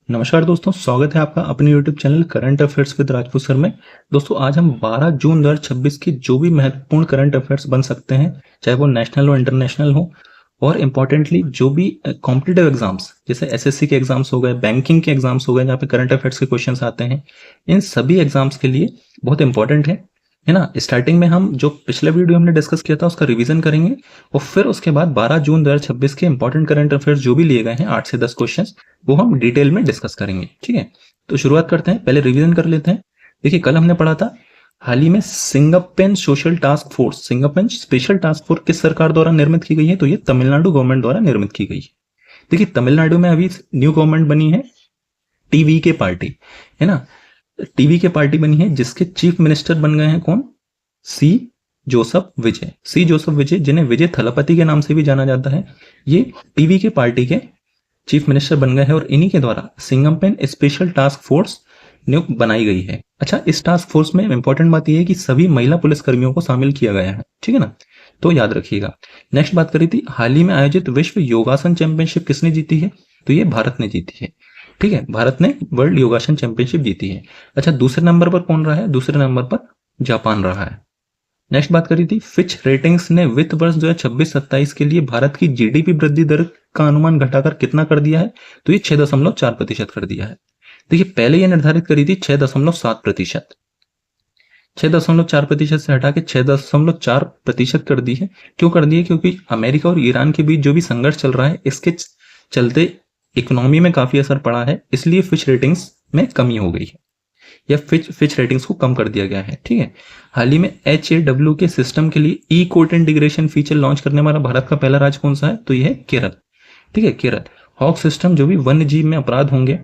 नमस्कार दोस्तों, स्वागत है आपका अपने YouTube channel current affairs with Rajput sir में। दोस्तों आज हम 12 जून 2026 की जो भी महत्वपूर्ण करंट अफेयर्स बन सकते हैं, चाहे वो नेशनल हो इंटरनेशनल हो, और इम्पोर्टेंटली जो भी कॉम्पिटिटिव एग्जाम्स जैसे एसएससी के एग्जाम्स हो गए, बैंकिंग के एग्जाम्स हो गए जहाँ पे करंट अफेयर्स के क्वेश्चंस आते हैं, इन सभी एग्जाम्स के लिए बहुत इंपॉर्टेंट है ना। स्टार्टिंग में हम जो पिछले वीडियो हमने डिस्कस किया था उसका रिवीजन करेंगे और फिर उसके बाद 12 जून 2026 के इंपॉर्टेंट करंट अफेयर्स जो भी लिए गए हैं 8 से 10 क्वेश्चंस, वो हम डिटेल में डिस्कस करेंगे। ठीक है, तो शुरुआत करते हैं, पहले रिवीजन कर लेते हैं। देखिए कल हमने पढ़ा था हाल ही में सिंगापेन सोशल टास्क फोर्स, सिंगापेन स्पेशल टास्क फोर्स किस सरकार द्वारा निर्मित की गई है, तो ये तमिलनाडु गवर्नमेंट द्वारा निर्मित की गई है। देखिए तमिलनाडु में अभी न्यू गवर्नमेंट बनी है, टीवी के पार्टी, है ना। टीवी के पार्टी बनी है जिसके चीफ मिनिस्टर बन गए हैं कौन, सी जोसेफ विजय। सी जोसेफ विजय, जिन्हें विजय थलपति के नाम से भी जाना जाता है, ये टीवी के पार्टी के चीफ मिनिस्टर बन गए हैं और इन्हीं के द्वारा सिंगमपेन स्पेशल टास्क फोर्स नियुक्त बनाई गई है। अच्छा, इस टास्क फोर्स में इंपॉर्टेंट बात यह है कि सभी महिला पुलिस कर्मियों को शामिल किया गया है, ठीक है ना, तो याद रखिएगा। नेक्स्ट बात करी थी, हाल ही में आयोजित विश्व योगासन चैंपियनशिप किसने जीती है, तो ये भारत ने जीती है। ठीक है, भारत ने वर्ल्ड योगासन चैंपियनशिप जीती है। अच्छा, दूसरे नंबर पर कौन रहा है, दूसरे नंबर पर जापान रहा है। नेक्स्ट बात करी थी, फिच रेटिंग्स ने वित्त वर्ष 2026-27 के लिए भारत की जीडीपी वृद्धि दर का अनुमान घटाकर कितना कर दिया है, तो ये 6.4% कर दिया है। देखिए पहले ये निर्धारित करी थी 6.7%, 6.4% से हटा के 6.4% कर दी है। क्यों कर दी है, क्योंकि अमेरिका और ईरान के बीच जो भी संघर्ष चल रहा है इसके चलते इकोनॉमी में काफी असर पड़ा है, इसलिए फिच रेटिंग्स में कमी हो गई है या फिच रेटिंग्स को कम कर दिया गया है। ठीक है, हाल ही में HAW के सिस्टम के लिए ई कोर्ट इंटीग्रेशन फीचर लॉन्च करने वाला भारत का पहला राज्य कौन सा है, तो यह है केरल। ठीक है, केरल हॉक सिस्टम जो भी वन्य जीव में अपराध होंगे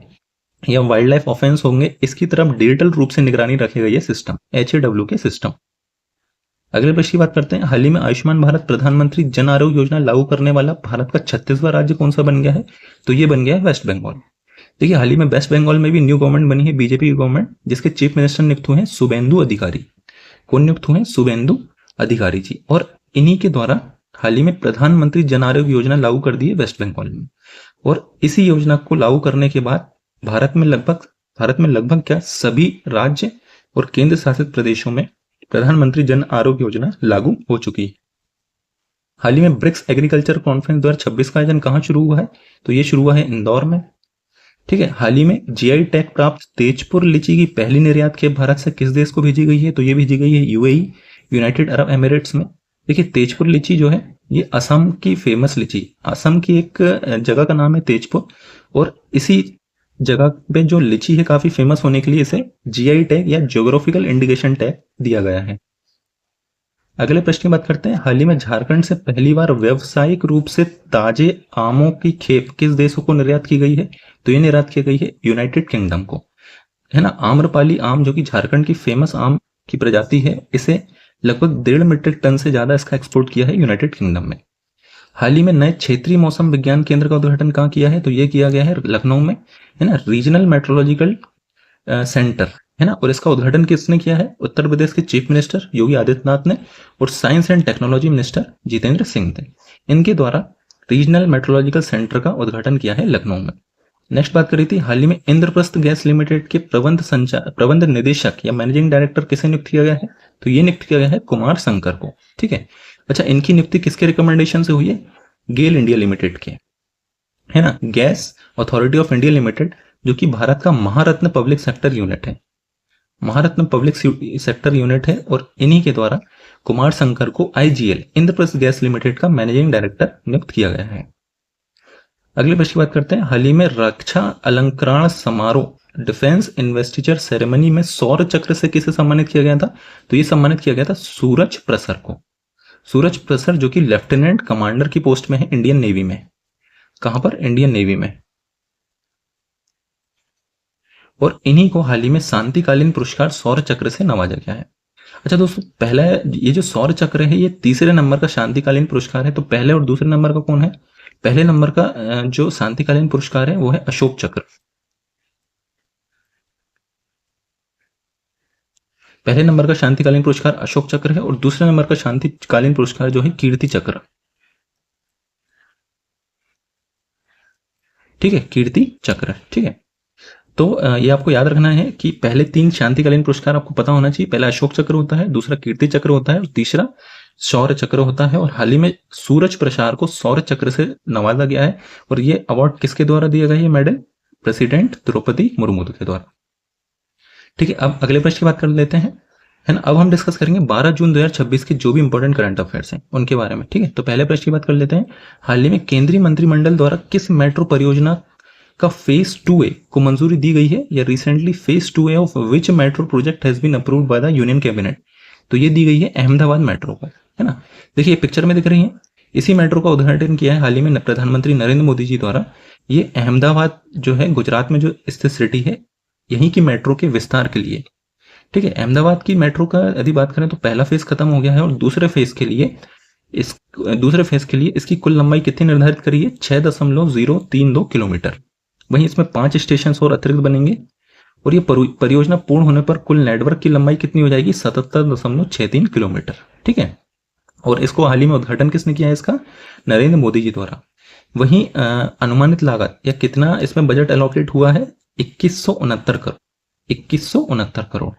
या वाइल्ड लाइफ ऑफेंस होंगे, इसकी तरफ डिजिटल रूप से निगरानी रखेगा ये सिस्टम, HAW के सिस्टम। अगले प्रश्न की बात करते हैं, हाल ही में आयुष्मान भारत प्रधानमंत्री जन आरोग्य योजना लागू करने वाला भारत का 36वां राज्य कौन सा बन गया है, तो ये बन गया है वेस्ट बंगाल। देखिए हाल ही में वेस्ट बंगाल में भी न्यू गवर्नमेंट बनी है, बीजेपी की गवर्नमेंट, जिसके चीफ मिनिस्टर नियुक्त हुए हैं शुभेंदु अधिकारी। कौन नियुक्त हुए हैं, शुभेंदु अधिकारी जी, और इन्हीं के द्वारा हाल ही में प्रधानमंत्री जन आरोग्य योजना लागू कर दी है वेस्ट बंगाल में। और इसी योजना को लागू करने के बाद भारत में लगभग क्या सभी राज्य और केंद्र शासित प्रदेशों में प्रधानमंत्री जन आरोग्य योजना लागू हो चुकी है। हाल ही में ब्रिक्स एग्रीकल्चर कॉन्फ्रेंस 2026 का आयोजन कहाँ शुरू हुआ है, तो ये शुरू हुआ है इंदौर में। ठीक है, हाल ही में जीआई टैग प्राप्त तेजपुर लीची की पहली निर्यात खेप भारत से किस देश को भेजी गई है, तो ये भेजी गई है यूएई, यूनाइटेड अरब एमिरेट्स में। देखिए तेजपुर लीची जो है ये असम की फेमस लीची, असम की एक जगह का नाम है तेजपुर, और इसी जगह पे जो लीची है काफी फेमस होने के लिए इसे जीआई टैग या ज्योग्राफिकल इंडिकेशन टैग दिया गया है। अगले प्रश्न की बात करते हैं, हाल ही में झारखंड से पहली बार व्यावसायिक रूप से ताजे आमों की खेप किस देशों को निर्यात की गई है, तो ये निर्यात की गई है यूनाइटेड किंगडम को, है ना। आम्रपाली आम जो कि झारखंड की फेमस आम की प्रजाति है, इसे लगभग 1.5 मीट्रिक टन से ज्यादा इसका एक्सपोर्ट किया है यूनाइटेड किंगडम में। हाल ही में नए क्षेत्रीय मौसम विज्ञान केंद्र का उद्घाटन कहाँ किया है, तो ये किया गया है लखनऊ में, है ना, रीजनल मेट्रोलॉजिकल सेंटर, है ना। और इसका उद्घाटन किसने किया है, उत्तर प्रदेश के चीफ मिनिस्टर योगी आदित्यनाथ ने और science and technology minister Jitendra Singh ने, इनके द्वारा रीजनल मेट्रोलॉजिकल सेंटर का उद्घाटन किया है लखनऊ में। नेक्स्ट बात करी थी, हाल ही में इंद्रप्रस्थ गैस लिमिटेड के प्रबंध निदेशक या मैनेजिंग डायरेक्टर किसे नियुक्त किया गया है, तो ये नियुक्त किया गया है कुमार शंकर को। ठीक है, अच्छा इनकी नियुक्ति किसके रिकमेंडेशन से हुई है, गेल इंडिया लिमिटेड के, है ना, gas authority of India limited, जो कि भारत का महारत्न पब्लिक सेक्टर यूनिट है, महारत्न पब्लिक सेक्टर यूनिट है, और इन्हीं के द्वारा कुमार शंकर को आईजीएल इंद्रप्रस्थ गैस लिमिटेड का मैनेजिंग डायरेक्टर नियुक्त किया गया है। अगले प्रश्न की बात करते हैं, हाल ही में रक्षा अलंकरण समारोह डिफेंस इन्वेस्टिचर सेरेमनी में सौर चक्र से किसे सम्मानित किया गया था, तो ये सम्मानित किया गया था सूरज प्रसर को। सूरज प्रसर जो कि लेफ्टिनेंट कमांडर की पोस्ट में है इंडियन नेवी में, कहां पर, इंडियन नेवी में, और इन्हीं को हाल ही में शांतिकालीन पुरस्कार सौर चक्र से नवाजा गया है। अच्छा दोस्तों, पहला ये जो सौर चक्र है ये तीसरे नंबर का शांतिकालीन पुरस्कार है, तो पहले और दूसरे नंबर का कौन है, पहले नंबर का जो शांतिकालीन पुरस्कार है वो है अशोक चक्र। पहले नंबर का शांतिकालीन पुरस्कार अशोक चक्र है और दूसरे नंबर का शांतिकालीन पुरस्कार जो है कीर्ति चक्र। ठीक है, कीर्ति चक्र, ठीक है। तो ये आपको याद रखना है कि पहले 3 शांतिकालीन पुरस्कार आपको पता होना चाहिए। पहला अशोक चक्र होता है, दूसरा कीर्ति चक्र होता है और तीसरा शौर्य चक्र होता है। और हाल ही में सूरज प्रसार को शौर्य चक्र से नवाजा गया है। और ये अवार्ड किसके द्वारा दिया गया है? ये मेडल प्रेसिडेंट द्रौपदी मुर्मू के द्वारा। ठीक है, अब अगले प्रश्न की बात कर लेते हैं, है ना। अब हम डिस्कस करेंगे 12 जून 2026 के जो भी इंपॉर्टेंट करंट अफेयर्स हैं उनके बारे में। ठीक है, तो पहले प्रश्न की बात कर लेते हैं। हाल ही में केंद्रीय मंत्रिमंडल द्वारा किस मेट्रो परियोजना का फेज 2A को मंजूरी दी गई है? या recently phase 2A of which metro project has been approved by the union cabinet? तो ये दी गई है अहमदाबाद मेट्रो को, है ना। देखिए पिक्चर में दिख रही है, इसी मेट्रो का उद्घाटन किया है हाल ही में प्रधानमंत्री नरेंद्र मोदी जी द्वारा। ये अहमदाबाद जो है गुजरात में जो स्थित सिटी है, यहीं की मेट्रो के विस्तार के लिए। ठीक है, अहमदाबाद की मेट्रो का यदि बात करें तो पहला फेज खत्म हो गया है और दूसरे फेज के लिए इसकी कुल लंबाई कितनी निर्धारित करी है? 6.032 किलोमीटर। वहीं इसमें 5 स्टेशन और अतिरिक्त बनेंगे और ये परियोजना पूर्ण होने पर कुल नेटवर्क की लंबाई कितनी हो जाएगी? 77.63 किलोमीटर। ठीक है, और इसको हाल ही में उद्घाटन किसने किया है इसका? नरेंद्र मोदी जी द्वारा। वहीं अनुमानित लागत या कितना इसमें बजट एलोकेट हुआ है? 2169 करोड़।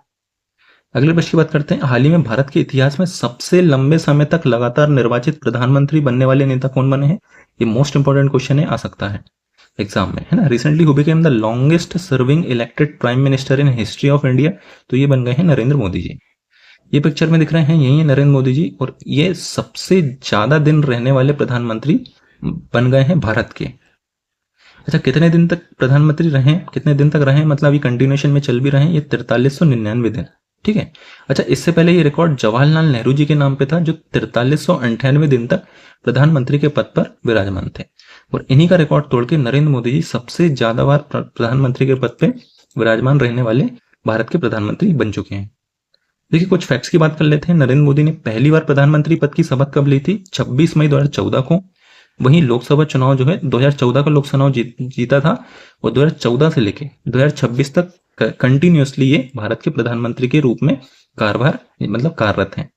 अगले प्रश्न की बात करते हैं। हाल ही में भारत के इतिहास में सबसे लंबे समय तक लगातार निर्वाचित प्रधानमंत्री बनने वाले नेता कौन बने हैं? ये मोस्ट इंपोर्टेंट क्वेश्चन है, आ सकता है एग्जाम में, है ना। Recently who became the longest serving elected prime minister in history of India? तो ये बन गए हैं नरेंद्र मोदी जी। ये पिक्चर में दिख रहे हैं, यही है नरेंद्र मोदी जी, और ये सबसे ज्यादा दिन रहने वाले प्रधानमंत्री बन गए हैं भारत के। अच्छा, कितने दिन तक प्रधानमंत्री रहे, कितने दिन तक रहे, मतलब ये कंटिन्यूएशन में चल भी रहे हैं, ये 4399 दिन। ठीक है, अच्छा इससे पहले ये रिकॉर्ड जवाहरलाल नेहरू जी के नाम पे था, जो 4398 दिन तक प्रधानमंत्री के पद पर विराजमान थे। और इन्हीं का रिकॉर्ड तोड़ के नरेंद्र मोदी जी सबसे ज्यादा बार प्रधानमंत्री के पद पे विराजमान रहने वाले भारत के प्रधानमंत्री बन चुके हैं। देखिए कुछ फैक्ट्स की बात कर लेते हैं। नरेंद्र मोदी ने पहली बार प्रधानमंत्री पद की शपथ कब ली थी? 26 मई 2014 को। वहीं लोकसभा चुनाव जो है 2014 का लोकसभा जीता था और 2014 से लेके 2026 तक कंटिन्यूसली ये भारत के प्रधानमंत्री के रूप में कार्यरत हैं।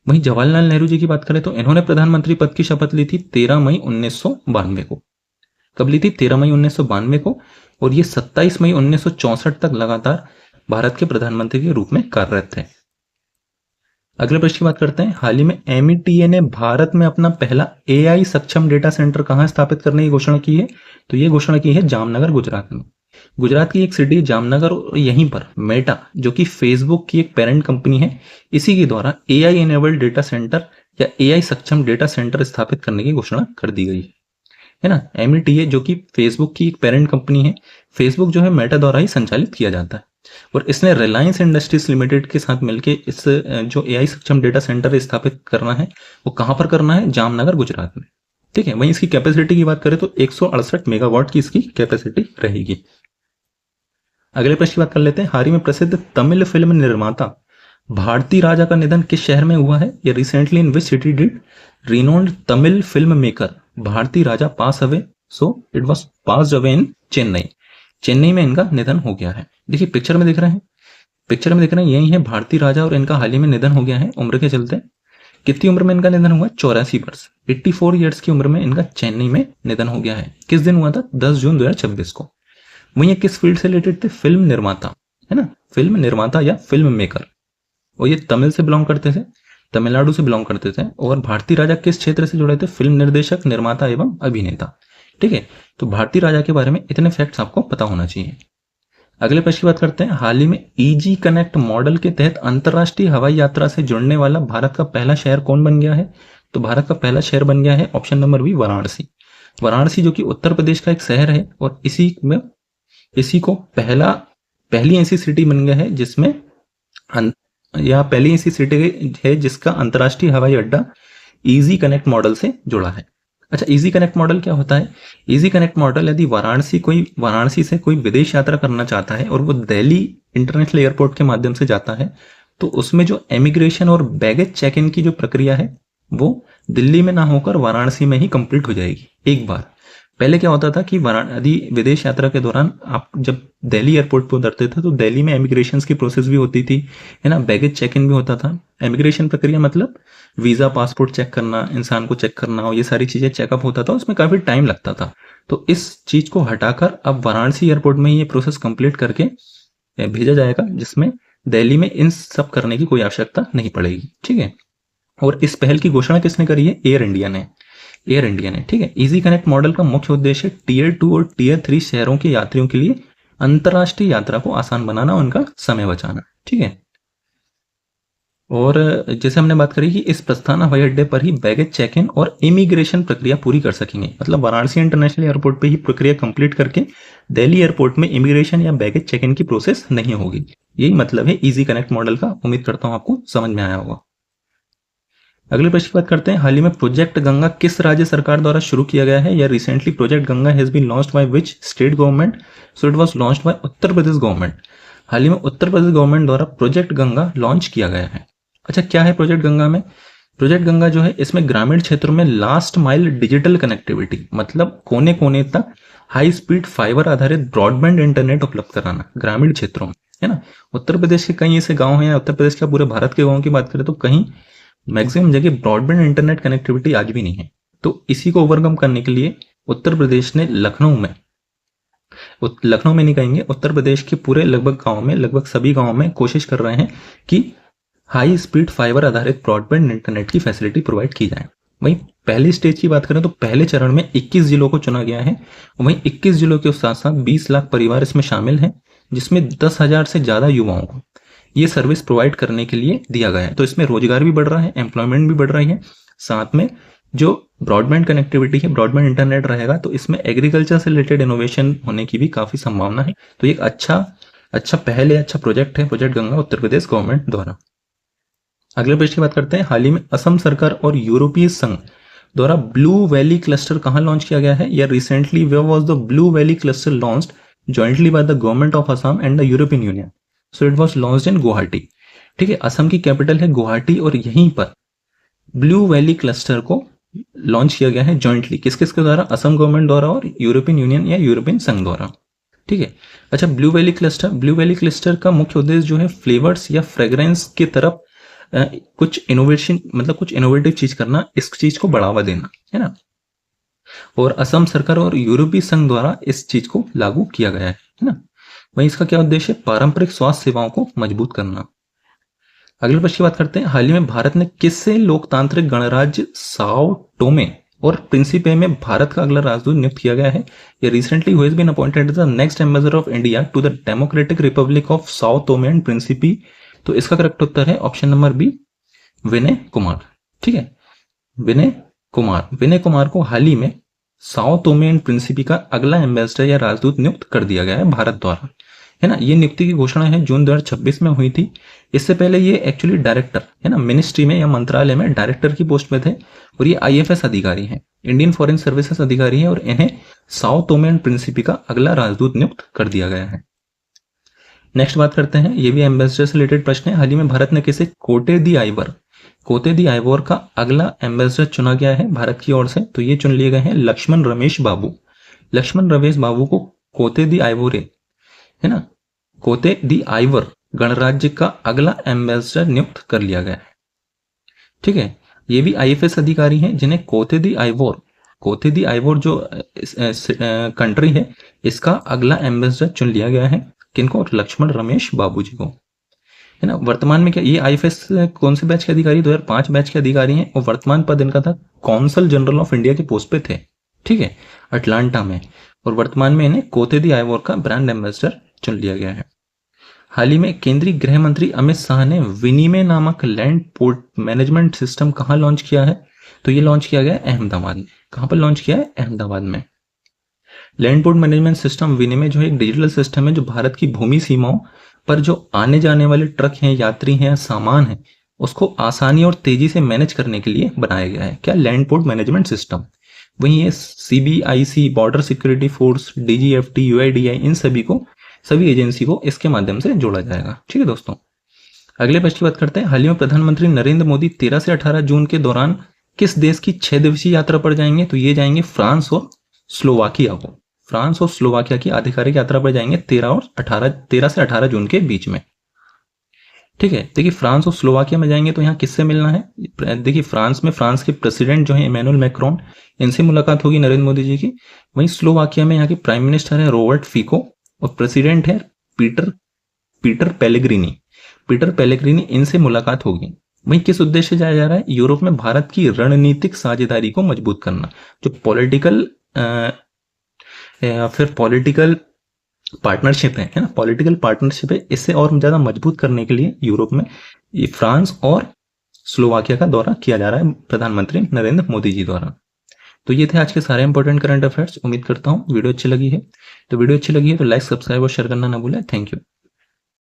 वहीं जवाहरलाल नेहरू जी की बात करें तो इन्होंने प्रधानमंत्री पद की शपथ ली थी 13 मई 1992 को। कब ली थी? 13 मई 1992 को। और ये 27 मई 1964 तक लगातार भारत के प्रधानमंत्री के रूप में कार्यरत थे। अगले प्रश्न की बात करते हैं। हाल ही में META ने भारत में अपना पहला AI सक्षम डेटा सेंटर कहां स्थापित करने की घोषणा की है? तो ये घोषणा की है जामनगर, गुजरात में। गुजरात की एक सिटी जामनगर, और यहीं पर मेटा जो कि फेसबुक की एक पेरेंट कंपनी है, इसी के द्वारा AI इनेबल्ड डेटा सेंटर या AI सक्षम डेटा सेंटर स्थापित करने की घोषणा कर दी गई है ना। META जो कि फेसबुक की एक पेरेंट कंपनी है, फेसबुक जो है मेटा द्वारा ही संचालित किया जाता है, और इसने रिलायंस इंडस्ट्रीज लिमिटेड के साथ मिलकर इस जो AI सक्षम डेटा सेंटर स्थापित करना है वो कहां पर करना है? जामनगर, गुजरात में। ठीक है, वहीं इसकी कैपेसिटी की बात करें तो 168 मेगावाट की इसकी कैपेसिटी रहेगी। अगले प्रश्न की बात कर लेते हैं। हाल ही में प्रसिद्ध तमिल फिल्म निर्माता भारती राजा का निधन किस शहर में हुआ है? या recently in which city did renowned Tamil film maker Bharathi Raja pass away? So it was passed away in Chennai. Chennai में इनका निधन हो गया है। देखिए पिक्चर में दिख रहे हैं, यही है भारती राजा, और इनका हाल ही में निधन हो गया है उम्र के चलते। कितनी उम्र में इनका निधन हुआ? 84 वर्ष, 84 ईयर्स की उम्र में इनका चेन्नई में निधन हो गया है। किस दिन हुआ था? 10 जून 2026 को। वहीं किस फील्ड से रिलेटेड थे? फिल्म निर्माता, है ना, फिल्म निर्माता या फिल्म मेकर। और ये तमिल से बिलोंग करते थे, तमिलनाडु से बिलोंग करते थे। और भारती राजा किस क्षेत्र से जुड़े थे? फिल्म निर्देशक, निर्माता एवं अभिनेता। ठीक है, तो भारती राजा के बारे में इतने फैक्ट्स आपको पता होना चाहिए। अगले प्रश्न की बात करते हैं। हाल ही में EG कनेक्ट मॉडल के तहत अंतरराष्ट्रीय हवाई यात्रा से जुड़ने वाला भारत का पहला शहर कौन बन गया है? तो भारत का पहला शहर बन गया है option number B, Varanasi. Varanasi जो कि उत्तर प्रदेश का एक शहर है, और इसी को पहली ऐसी सिटी बन गया है जिसमें पहली ऐसी सिटी है जिसका अंतरराष्ट्रीय हवाई अड्डा EG कनेक्ट मॉडल से जुड़ा है। अच्छा, EG कनेक्ट मॉडल क्या होता है? EG कनेक्ट मॉडल यदि वाराणसी से कोई विदेश यात्रा करना चाहता है और वो दिल्ली इंटरनेशनल एयरपोर्ट के माध्यम से जाता है, तो उसमें जो इमिग्रेशन और बैगेज चेक इन की जो प्रक्रिया है वो दिल्ली में ना होकर वाराणसी में ही कंप्लीट हो जाएगी एक बार। पहले क्या होता था कि यदि विदेश यात्रा के दौरान आप जब दिल्ली एयरपोर्ट पर उतरते थे तो दिल्ली में इमिग्रेशन की प्रोसेस भी होती थी, है ना, बैगेज चेक इन भी होता था। इमिग्रेशन प्रक्रिया मतलब वीजा, पासपोर्ट चेक करना, इंसान को चेक करना, और ये सारी चीजें चेकअप होता था, उसमें काफी टाइम लगता था। तो इस चीज को हटाकर अब वाराणसी एयरपोर्ट में ये प्रोसेस कंप्लीट करके भेजा जाएगा, जिसमें दिल्ली में इन सब करने की कोई आवश्यकता नहीं पड़ेगी। ठीक है, और इस पहल की घोषणा किसने करी है? एयर इंडिया ने। एयर इंडिया ने, ठीक है। इजी कनेक्ट मॉडल का मुख्य उद्देश्य टियर 2 और टियर 3 शहरों के यात्रियों के लिए अंतर्राष्ट्रीय यात्रा को आसान बनाना, उनका समय बचाना। ठीक है, और जैसे हमने बात करी कि इस प्रस्थान हवाई अड्डे पर ही बैगेज चेक इन और इमिग्रेशन प्रक्रिया पूरी कर सकेंगे। मतलब वाराणसी इंटरनेशनल एयरपोर्ट पे ही प्रक्रिया कंप्लीट करके दिल्ली एयरपोर्ट में इमिग्रेशन या बैगेज चेक इन की प्रोसेस नहीं होगी। यही मतलब है इजी कनेक्ट मॉडल का। उम्मीद करता हूं आपको समझ में आया होगा। अगले प्रश्न की बात करते हैं, हाल ही में प्रोजेक्ट गंगा किस राज्य सरकार द्वारा शुरू किया गया है? या recently project Ganga has been launched by which state government? So it was launched by Uttar Pradesh government. हाल ही में उत्तर प्रदेश गवर्नमेंट द्वारा प्रोजेक्ट गंगा लॉन्च किया गया है। अच्छा, क्या है प्रोजेक्ट गंगा में? प्रोजेक्ट गंगा जो है, इसमें ग्रामीण क्षेत्रों में लास्ट माइल डिजिटल कनेक्टिविटी, मतलब कोने कोने तक हाई स्पीड फाइबर आधारित ब्रॉडबैंड इंटरनेट उपलब्ध कराना ग्रामीण क्षेत्रों में, है ना। उत्तर प्रदेश के कई ऐसे गांव हैं, या उत्तर प्रदेश का पूरे भारत के गांव की बात करें तो कहीं मैक्सिमम जगह ब्रॉडबैंड इंटरनेट कनेक्टिविटी आज भी नहीं है। तो इसी को ओवरकम करने के लिए उत्तर प्रदेश ने लखनऊ में नहीं कहेंगे, उत्तर प्रदेश के पूरे लगभग गांव में, लगभग सभी गांव में कोशिश कर रहे हैं कि हाई स्पीड फाइबर आधारित ब्रॉडबैंड इंटरनेट की फैसिलिटी प्रोवाइड की जाए। वहीं पहली स्टेज की बात करें तो पहले चरण में 21 जिलों को चुना गया है। वहीं 21 जिलों के साथ साथ 20 लाख परिवार इसमें शामिल हैं, जिसमें 10,000 से ज्यादा युवाओं को ये सर्विस प्रोवाइड करने के लिए दिया गया है। तो इसमें रोजगार भी बढ़ रहा है, एम्प्लॉयमेंट भी बढ़ रही है, साथ में जो ब्रॉडबैंड कनेक्टिविटी है, ब्रॉडबैंड इंटरनेट रहेगा, तो इसमें एग्रीकल्चर से रिलेटेड इनोवेशन होने की भी काफी संभावना है। तो एक अच्छा पहल है, अच्छा प्रोजेक्ट है प्रोजेक्ट गंगा उत्तर प्रदेश गवर्नमेंट द्वारा। अगले प्रश्न की बात करते हैं, हाल ही में असम सरकार और यूरोपीय संघ द्वारा ब्लू वैली क्लस्टर कहां लॉन्च किया गया है? या recently where was the blue valley cluster launched jointly by the government of Assam and the European union? So it was launched in Guwahati. ठीक है, असम की कैपिटल है गुवाहाटी, और यहीं पर ब्लू वैली क्लस्टर को लॉन्च किया गया है जॉइंटली। किस किसके द्वारा? असम गवर्नमेंट द्वारा और यूरोपियन यूनियन या यूरोपियन संघ द्वारा। ठीक है, अच्छा, ब्लू वैली क्लस्टर का मुख्य उद्देश्य जो है फ्लेवर्स या फ्रेग्रेंस की तरफ कुछ इनोवेशन, मतलब कुछ इनोवेटिव चीज करना, इस चीज को बढ़ावा देना, है ना। और असम सरकार और यूरोपीय संघ द्वारा इस चीज को लागू किया गया है ना। वहीं इसका क्या उद्देश्य है? पारंपरिक स्वास्थ्य सेवाओं को मजबूत करना। अगले प्रश्न की बात करते हैं, हाल ही में भारत ने किससे लोकतांत्रिक गणराज्य साओ टोमे और प्रिंसिपे में भारत का अगला राजदूत नियुक्त किया गया है? ये recently who has been appointed as the next ambassador of India to the democratic republic of Sao Tome and Principe? तो इसका करेक्ट उत्तर है option number B, Vinay Kumar. ठीक है, विनय कुमार को हाल ही में साओ टोमे एंड प्रिंसिपी का अगला एम्बेसडर या राजदूत नियुक्त कर दिया गया है भारत द्वारा, है ना। ये नियुक्ति की घोषणा है जून 2026 में हुई थी। इससे पहले ये एक्चुअली डायरेक्टर, है ना, मिनिस्ट्री में या मंत्रालय में डायरेक्टर की पोस्ट पे थे, और ये IFS अधिकारी हैं, इंडियन फॉरेन सर्विसेज अधिकारी हैं, और इन्हें साओ टोमे एंड प्रिंसिपी का अगला राजदूत नियुक्त कर दिया गया है। नेक्स्ट बात करते हैं, ये भी एम्बेसडर से रिलेटेड प्रश्न है। हाल ही में भारत ने किसे कोते दी आइवोर का अगला एम्बेसडर चुना गया है भारत की ओर से? तो ये चुन लिए गए हैं लक्ष्मण रमेश बाबू को कोते दी आइवोरे, है ना, कोते दी आइवर गणराज्य का अगला एम्बेसडर नियुक्त कर लिया गया है। ठीक है, ये भी IFS अधिकारी हैं जिन्हें कोते दी आइवोर जो कंट्री है, इसका अगला एम्बेसडर चुन लिया गया है। किनको? लक्ष्मण रमेश बाबू जी को, है ना। वर्तमान में क्या ये IFS कौन से बैच के अधिकारी? 2005 बैच के अधिकारी हैं, और वर्तमान पद इनका था कौंसल जनरल ऑफ इंडिया के पोस्ट पे थे, ठीक है, अटलांटा में। और वर्तमान में इन्हें कोते दी आइवोर का ब्रांड एम्बेसडर चुन लिया गया है। हाल ही में केंद्रीय गृह मंत्री अमित शाह ने विनिमय नामक लैंड पोर्ट मैनेजमेंट सिस्टम कहाँ लॉन्च किया है? तो ये लॉन्च किया गया अहमदाबाद में। कहाँ पर लॉन्च किया है? अहमदाबाद में। लैंड पोर्ट मैनेजमेंट सिस्टम विनिमय जो है एक डिजिटल सिस्टम है जो भारत की भूमि सीमाओं पर जो आने जाने वाले ट्रक हैं, यात्री हैं, सामान है, उसको आसानी और तेजी से मैनेज करने के लिए बनाया गया है। क्या? Land port management system. वहीं ये CBIC, border security force, DGFT, UIDAI, इन सभी एजेंसी को इसके माध्यम से जोड़ा जाएगा। ठीक है दोस्तों, अगले प्रश्न की बात करते हैं। हाल ही में प्रधानमंत्री नरेंद्र मोदी 13 से 18 जून के दौरान किस देश की 6 दिवसीय यात्रा पर जाएंगे? तो ये जाएंगे फ्रांस और स्लोवाकिया की आधिकारिक यात्रा पर जाएंगे 13 से 18 जून के बीच में। ठीक है। देखिए फ्रांस और स्लोवाकिया में जाएंगे तो यहाँ किससे मिलना है? देखिए फ्रांस में फ्रांस के प्रेसिडेंट जो है इमैनुअल मैक्रोन, इनसे मुलाकात होगी नरेंद्र मोदी जी की। वहीं स्लोवाकिया में यहाँ के प्राइम मिनिस्टर है रॉबर्ट फिको और प्रेसिडेंट है Peter Peter Pellegrini Peter Pellegrini, इनसे मुलाकात होगी। वहीं किस उद्देश्य से जाया जा रहा है? यूरोप में भारत की रणनीतिक साझेदारी को मजबूत करना, जो पॉलिटिकल या फिर पॉलिटिकल पार्टनरशिप है ना, पॉलिटिकल पार्टनरशिप है, इससे और ज़्यादा मजबूत करने के लिए यूरोप में ये फ्रांस और स्लोवाकिया का दौरा किया जा रहा है प्रधानमंत्री नरेंद्र मोदी जी द्वारा। तो ये थे आज के सारे इंपॉर्टेंट करंट अफेयर्स। उम्मीद करता हूँ वीडियो अच्छी लगी है। तो वीडियो अच्छी लगी है तो लाइक, सब्सक्राइब और शेयर करना ना भूलें। Thank you.